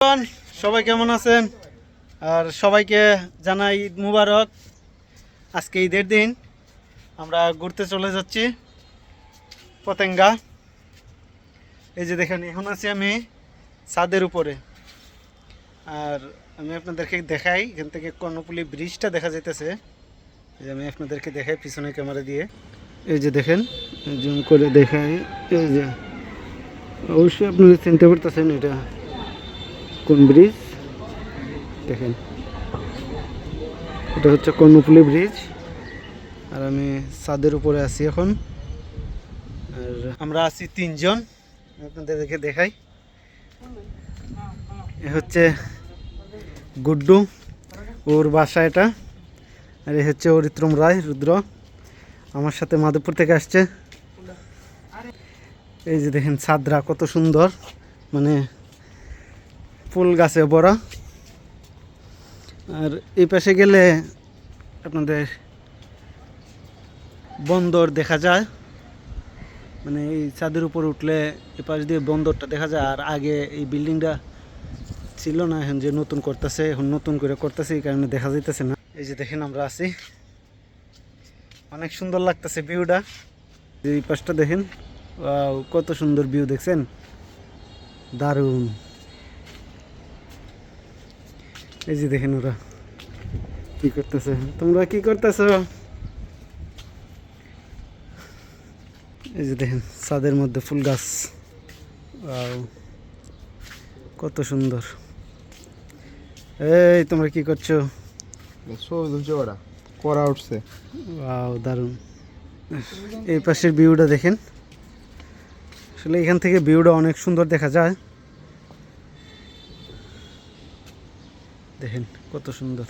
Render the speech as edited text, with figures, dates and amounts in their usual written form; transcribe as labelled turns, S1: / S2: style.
S1: বন্ধুগণ, সবাই কেমন আছেন? আর সবাইকে জানাই ঈদ মুবারক। আজকে ঈদের দিন আমরা ঘুরতে চলে যাচ্ছি পতেঙ্গা। এই যে দেখেন, এখন আছি আমি ছাদের উপরে। আর আমি আপনাদেরকে দেখাই, এখান থেকে কর্ণফুলী ব্রিজটা দেখা যাইতেছে। এই যে আমি আপনাদেরকে দেখাই পিছনে ক্যামেরা দিয়ে। এই যে দেখেন, জুম করে দেখাই। এই যে অবশ্যই আপনারা চিনতে পারতেছেন এটা কোন ব্রিজ। দেখেন, এটা হচ্ছে কর্ণফুলী ব্রিজ। আর আমি ছাদের উপরে আছি এখন। আর আমরা আছি তিনজন, আপনাদেরকে দেখাই। এ হচ্ছে গুড্ডু, ওর বাসা এটা। আর এ হচ্ছে অরিত্রম রায়, রুদ্র, আমার সাথে মাধবপুর থেকে আসছে। এই যে দেখেন ছাদরা কত সুন্দর, মানে ফুল গাছে ভরা। আর এই পাশে গেলে আপনাদের বন্দর দেখা যায়, মানে এই ছাদের উপর উঠলে এ পাশ দিয়ে বন্দরটা দেখা যায়। আর আগে এই বিল্ডিংটা ছিল না, এখন যে নতুন করতেছে, এখন নতুন করে করতেছে, এই কারণে দেখা যাইতেছে না। এই যে দেখেন আমরা আছি, অনেক সুন্দর লাগতেছে ভিউটা। এই পাশটা দেখেন, ওয়াও, কত সুন্দর ভিউ, দেখছেন? দারুণ। এই যে দেখেন ওরা কি করতেছে। তোমরা কি করতেছ? এই যে দেখেন ছাদের মধ্যে ফুল গাছ, ওয়াও, কত সুন্দর। এই তোমরা কি করছো?
S2: ওরা করা উঠছে।
S1: ওয়াও, দারুণ। এই পাশের ভিউটা দেখেন, আসলে এখান থেকে ভিউটা অনেক সুন্দর দেখা যায়। দেখেন কত সুন্দর।